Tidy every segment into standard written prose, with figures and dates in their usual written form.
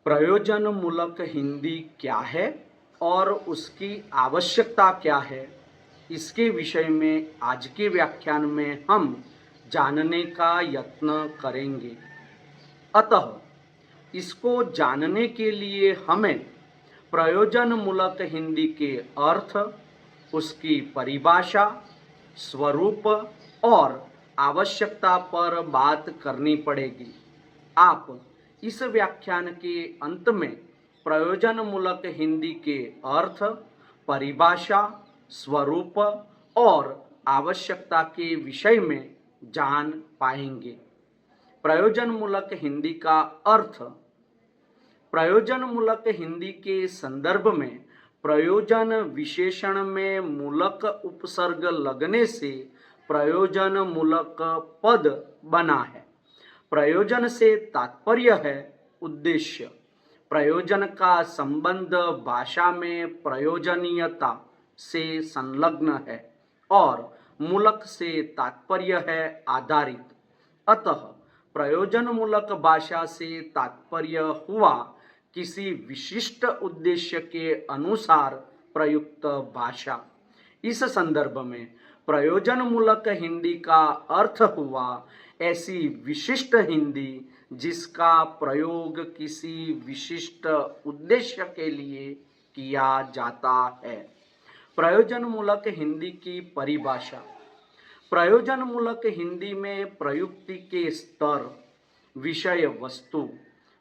प्रयोजनमूलक हिंदी क्या है और उसकी आवश्यकता क्या है, इसके विषय में आज के व्याख्यान में हम जानने का यत्न करेंगे। अतः इसको जानने के लिए हमें प्रयोजनमूलक हिंदी के अर्थ, उसकी परिभाषा, स्वरूप और आवश्यकता पर बात करनी पड़ेगी। आप इस व्याख्यान के अंत में प्रयोजनमूलक हिंदी के अर्थ, परिभाषा, स्वरूप और आवश्यकता के विषय में जान पाएंगे। प्रयोजनमूलक हिंदी का अर्थ। प्रयोजनमूलक हिंदी के संदर्भ में प्रयोजन विशेषण में मूलक उपसर्ग लगने से प्रयोजनमूलक पद बना है। प्रयोजन से तात्पर्य है उद्देश्य। प्रयोजन का संबंध भाषा में प्रयोजनीयता से संलग्न है और मूलक से तात्पर्य है आधारित। अतः प्रयोजनमूलक भाषा से तात्पर्य हुआ किसी विशिष्ट उद्देश्य के अनुसार प्रयुक्त भाषा। इस संदर्भ में प्रयोजनमूलक हिंदी का अर्थ हुआ ऐसी विशिष्ट हिंदी जिसका प्रयोग किसी विशिष्ट उद्देश्य के लिए किया जाता है। प्रयोजनमूलक हिंदी की परिभाषा। प्रयोजनमूलक हिंदी में प्रयुक्ति के स्तर, विषय वस्तु,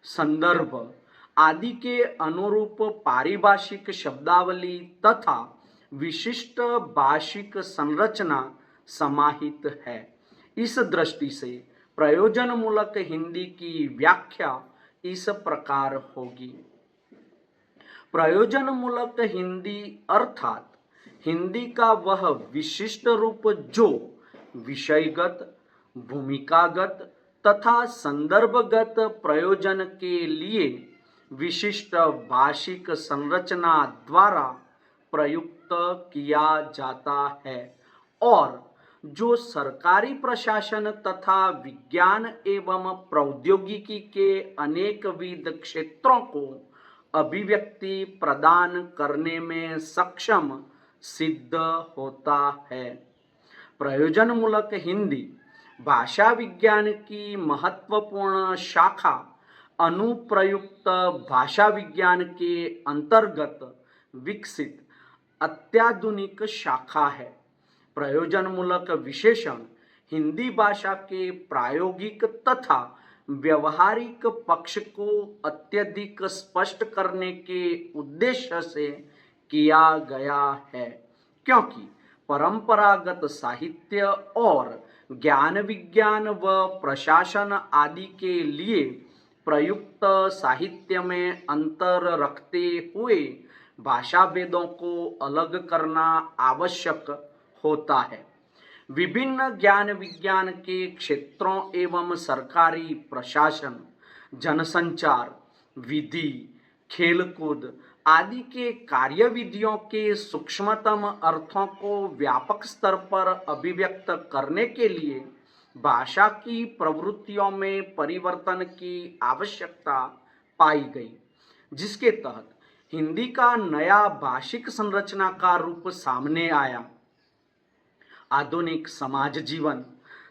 संदर्भ आदि के अनुरूप पारिभाषिक शब्दावली तथा विशिष्ट भाषिक संरचना समाहित है। इस दृष्टि से प्रयोजनमूलक हिंदी की व्याख्या इस प्रकार होगी। प्रयोजनमूलक हिंदी अर्थात हिंदी का वह विशिष्ट रूप जो विषयगत, भूमिकागत तथा संदर्भगत प्रयोजन के लिए विशिष्ट भाषिक संरचना द्वारा प्रयुक्त किया जाता है और जो सरकारी प्रशासन तथा विज्ञान एवं प्रौद्योगिकी के अनेकविध क्षेत्रों को अभिव्यक्ति प्रदान करने में सक्षम सिद्ध होता है। प्रयोजनमूलक हिंदी भाषा विज्ञान की महत्वपूर्ण शाखा अनुप्रयुक्त भाषा विज्ञान के अंतर्गत विकसित अत्याधुनिक शाखा है। प्रयोजनमूलक विशेषण हिंदी भाषा के प्रायोगिक तथा व्यवहारिक पक्ष को अत्यधिक स्पष्ट करने के उद्देश्य से किया गया है, क्योंकि परंपरागत साहित्य और ज्ञान विज्ञान व प्रशासन आदि के लिए प्रयुक्त साहित्य में अंतर रखते हुए भाषा भेदों को अलग करना आवश्यक होता है। विभिन्न ज्ञान विज्ञान के क्षेत्रों एवं सरकारी प्रशासन, जनसंचार, विधि, खेलकूद आदि के कार्यविधियों के सूक्ष्मतम अर्थों को व्यापक स्तर पर अभिव्यक्त करने के लिए भाषा की प्रवृत्तियों में परिवर्तन की आवश्यकता पाई गई, जिसके तहत हिंदी का नया भाषिक संरचना का रूप सामने आया। आधुनिक समाज जीवन,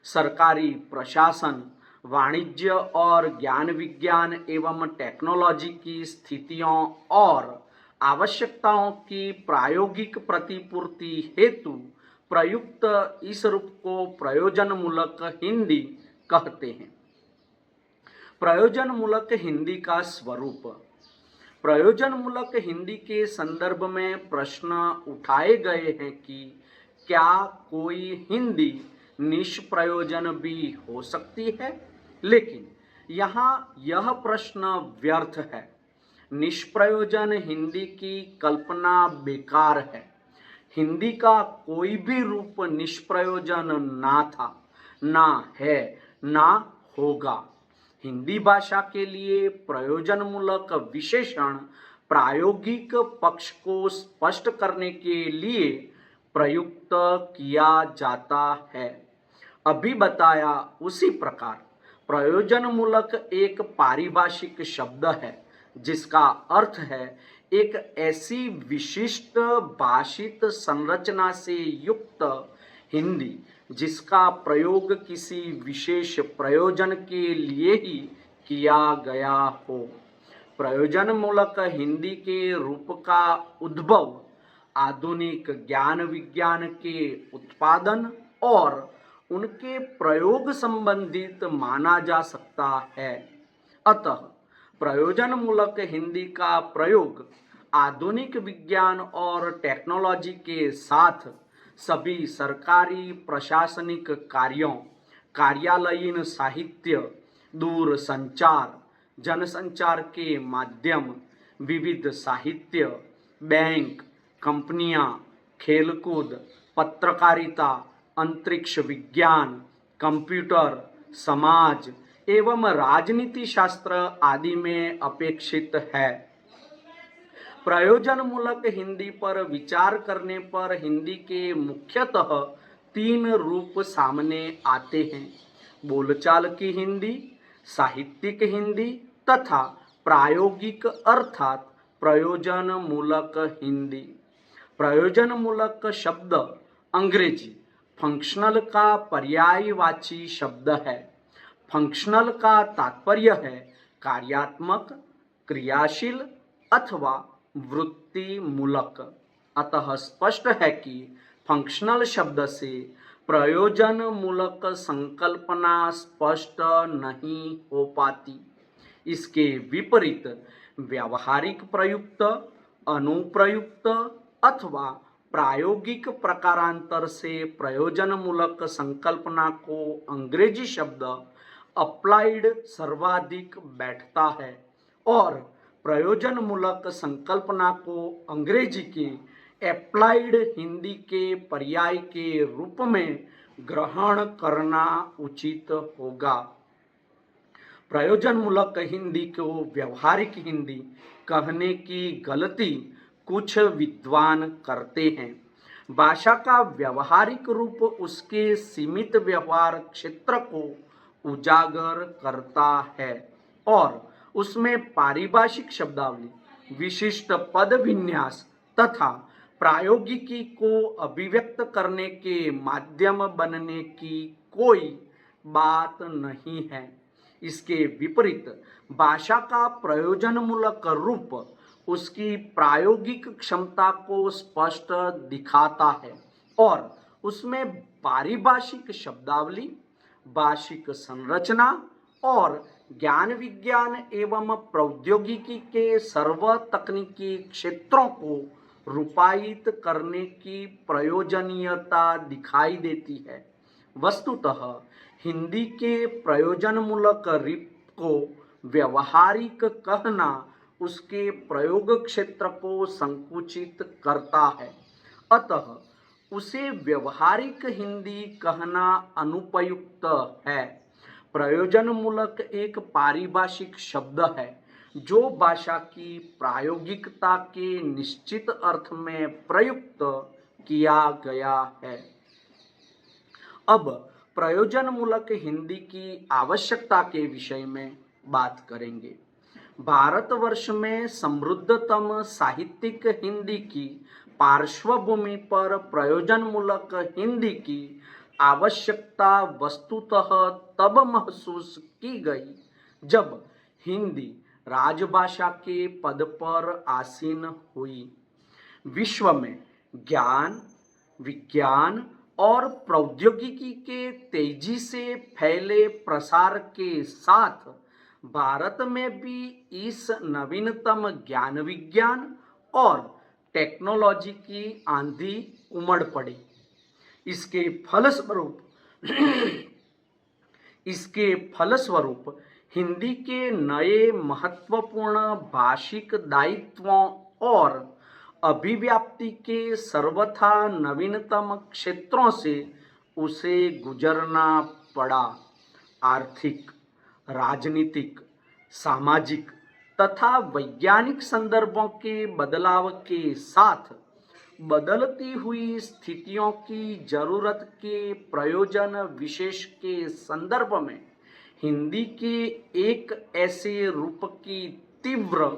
सरकारी प्रशासन, वाणिज्य और ज्ञान विज्ञान एवं टेक्नोलॉजी की स्थितियों और आवश्यकताओं की प्रायोगिक प्रतिपूर्ति हेतु प्रयुक्त इस रूप को प्रयोजनमूलक हिंदी कहते हैं। प्रयोजनमूलक हिंदी का स्वरूप। प्रयोजनमूलक हिंदी के संदर्भ में प्रश्न उठाए गए हैं कि क्या कोई हिंदी निष्प्रयोजन भी हो सकती है, लेकिन यहाँ यह प्रश्न व्यर्थ है। निष्प्रयोजन हिंदी की कल्पना बेकार है। हिंदी का कोई भी रूप निष्प्रयोजन ना था, ना है, ना होगा। हिंदी भाषा के लिए प्रयोजनमूलक विशेषण प्रायोगिक पक्ष को स्पष्ट करने के लिए प्रयुक्त किया जाता है। अभी बताया उसी प्रकार प्रयोजनमूलक एक पारिभाषिक शब्द है जिसका अर्थ है एक ऐसी विशिष्ट भाषित संरचना से युक्त हिंदी जिसका प्रयोग किसी विशेष प्रयोजन के लिए ही किया गया हो। प्रयोजनमूलक हिंदी के रूप का उद्भव आधुनिक ज्ञान विज्ञान के उत्पादन और उनके प्रयोग संबंधित माना जा सकता है। अतः प्रयोजनमूलक हिंदी का प्रयोग आधुनिक विज्ञान और टेक्नोलॉजी के साथ सभी सरकारी प्रशासनिक कार्यों, कार्यालयीन साहित्य, दूर संचार, जनसंचार के माध्यम, विविध साहित्य, बैंक, कंपनियां, खेलकूद, पत्रकारिता, अंतरिक्ष विज्ञान, कंप्यूटर, समाज एवं राजनीति शास्त्र आदि में अपेक्षित है। प्रयोजनमूलक हिंदी पर विचार करने पर हिंदी के मुख्यतः 3 रूप सामने आते हैं: बोलचाल की हिंदी, साहित्यिक हिंदी तथा प्रायोगिक अर्थात प्रयोजनमूलक हिंदी। प्रयोजनमूलक शब्द अंग्रेजी फंक्शनल का पर्यायवाची शब्द है। फंक्शनल का तात्पर्य है कार्यात्मक, क्रियाशील अथवा वृत्तिमूलक। अतः स्पष्ट है कि फंक्शनल शब्द से प्रयोजनमूलक संकल्पना स्पष्ट नहीं हो पाती। इसके विपरीत व्यावहारिक प्रयुक्त, अनुप्रयुक्त अथवा प्रायोगिक प्रकारांतर से प्रयोजनमूलक संकल्पना को अंग्रेजी शब्द अप्लाइड सर्वाधिक बैठता है और प्रयोजनमूलक संकल्पना को अंग्रेजी के एप्लाइड हिंदी के पर्याय के रूप में ग्रहण करना उचित होगा। प्रयोजनमूलक हिंदी को व्यवहारिक हिंदी कहने की गलती कुछ विद्वान करते हैं। भाषा का व्यवहारिक रूप उसके सीमित व्यवहार क्षेत्र को उजागर करता है और उसमें पारिभाषिक शब्दावली, विशिष्ट पद विन्यास तथा प्रायोगिकी को अभिव्यक्त करने के माध्यम बनने की कोई बात नहीं है। इसके विपरीत भाषा का प्रयोजनमूलक रूप उसकी प्रायोगिक क्षमता को स्पष्ट दिखाता है और उसमें पारिभाषिक शब्दावली, भाषिक संरचना और ज्ञान विज्ञान एवं प्रौद्योगिकी के सर्व तकनीकी क्षेत्रों को रूपायित करने की प्रयोजनीयता दिखाई देती है। वस्तुतः हिंदी के प्रयोजनमूलक रूप को व्यवहारिक कहना उसके प्रयोग क्षेत्र को संकुचित करता है। अतः उसे व्यवहारिक हिंदी कहना अनुपयुक्त है। प्रयोजनमूलक एक पारिभाषिक शब्द है जो भाषा की प्रायोगिकता के निश्चित अर्थ में प्रयुक्त किया गया है। अब प्रयोजनमूलक हिंदी की आवश्यकता के विषय में बात करेंगे। भारतवर्ष में समृद्धतम साहित्यिक हिंदी की पार्श्वभूमि पर प्रयोजनमूलक हिंदी की आवश्यकता वस्तुतः तब महसूस की गई जब हिंदी राजभाषा के पद पर आसीन हुई। विश्व में ज्ञान, विज्ञान और प्रौद्योगिकी के तेजी से फैले प्रसार के साथ भारत में भी इस नवीनतम ज्ञान विज्ञान और टेक्नोलॉजी की आंधी उमड़ पड़ी। इसके फलस्वरूप हिंदी के नए महत्वपूर्ण भाषिक दायित्वों और अभिव्यक्ति के सर्वथा नवीनतम क्षेत्रों से उसे गुजरना पड़ा। आर्थिक, राजनीतिक, सामाजिक तथा वैज्ञानिक संदर्भों के बदलाव के साथ बदलती हुई स्थितियों की जरूरत के प्रयोजन विशेष के संदर्भ में हिंदी के एक ऐसे रूप की तीव्र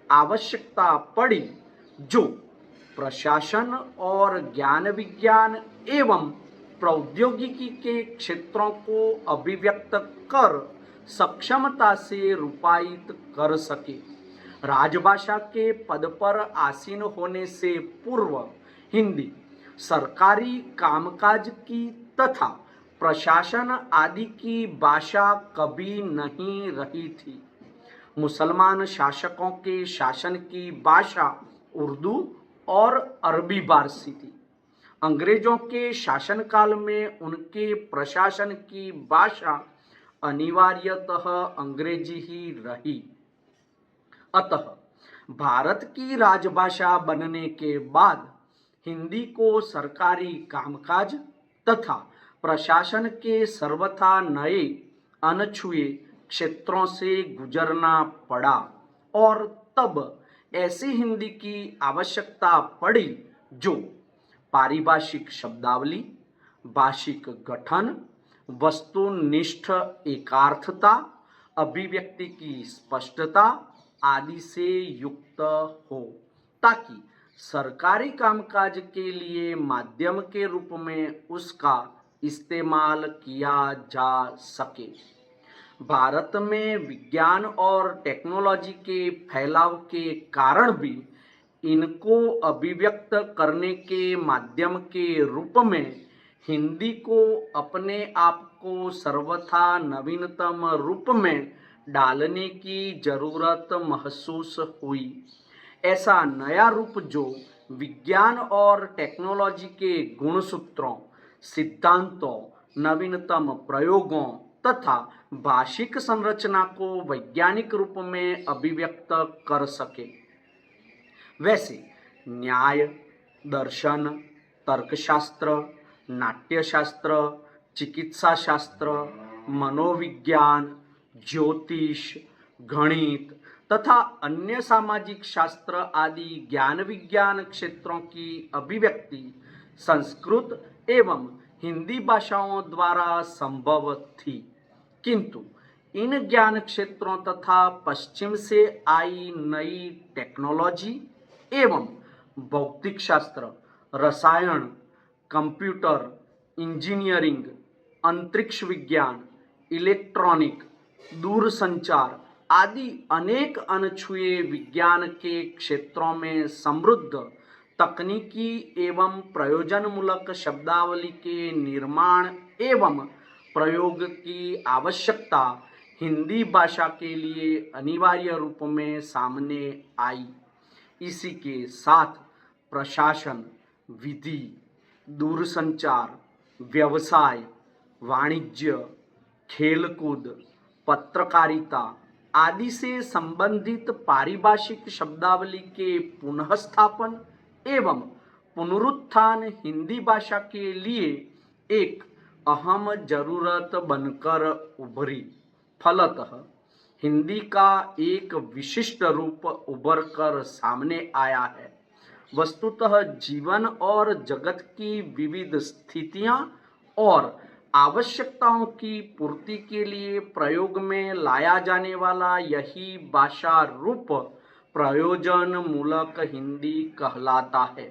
आवश्यकता पड़ी, जो प्रशासन और ज्ञान विज्ञान एवं प्रौद्योगिकी के क्षेत्रों को अभिव्यक्त कर सक्षमता से रूपायित कर सके। राजभाषा के पद पर आसीन होने से पूर्व हिंदी सरकारी कामकाज की तथा प्रशासन आदि की भाषा कभी नहीं रही थी। मुसलमान शासकों के शासन की भाषा उर्दू और अरबी फारसी थी। अंग्रेजों के शासनकाल में उनके प्रशासन की भाषा अनिवार्यतः अंग्रेजी ही रही। अतः भारत की राजभाषा बनने के बाद हिंदी को सरकारी कामकाज तथा प्रशासन के सर्वथा नए अनछुए क्षेत्रों से गुजरना पड़ा और तब ऐसी हिंदी की आवश्यकता पड़ी जो पारिभाषिक शब्दावली, भाषिक गठन, वस्तुनिष्ठ एकार्थता, अभिव्यक्ति की स्पष्टता आदि से युक्त हो, ताकि सरकारी कामकाज के लिए माध्यम के रूप में उसका इस्तेमाल किया जा सके। भारत में विज्ञान और टेक्नोलॉजी के फैलाव के कारण भी इनको अभिव्यक्त करने के माध्यम के रूप में हिंदी को अपने आप को सर्वथा नवीनतम रूप में डालने की जरूरत महसूस हुई। ऐसा नया रूप जो विज्ञान और टेक्नोलॉजी के गुणसूत्रों, सिद्धांतों, नवीनतम प्रयोगों तथा भाषिक संरचना को वैज्ञानिक रूप में अभिव्यक्त कर सके। वैसे न्याय, दर्शन, तर्कशास्त्र, नाट्यशास्त्र, चिकित्सा शास्त्र, मनोविज्ञान, ज्योतिष, गणित तथा अन्य सामाजिक शास्त्र आदि ज्ञान विज्ञान क्षेत्रों की अभिव्यक्ति संस्कृत एवं हिंदी भाषाओं द्वारा संभव थी, किंतु इन ज्ञान क्षेत्रों तथा पश्चिम से आई नई टेक्नोलॉजी एवं भौतिक शास्त्र, रसायन, कंप्यूटर, इंजीनियरिंग, अंतरिक्ष विज्ञान, इलेक्ट्रॉनिक, दूरसंचार आदि अनेक अनछुए विज्ञान के क्षेत्रों में समृद्ध तकनीकी एवं प्रयोजनमूलक शब्दावली के निर्माण एवं प्रयोग की आवश्यकता हिंदी भाषा के लिए अनिवार्य रूप में सामने आई। इसी के साथ प्रशासन, विधि, दूरसंचार, व्यवसाय, वाणिज्य, खेलकूद, पत्रकारिता आदि से संबंधित पारिभाषिक शब्दावली के पुनःस्थापन एवं पुनरुत्थान हिंदी भाषा के लिए एक अहम जरूरत बनकर उभरी। फलतः हिंदी का एक विशिष्ट रूप उभर कर सामने आया है। वस्तुतः जीवन और जगत की विविध स्थितियां और आवश्यकताओं की पूर्ति के लिए प्रयोग में लाया जाने वाला यही भाषा रूप प्रयोजन मूलक हिंदी कहलाता है।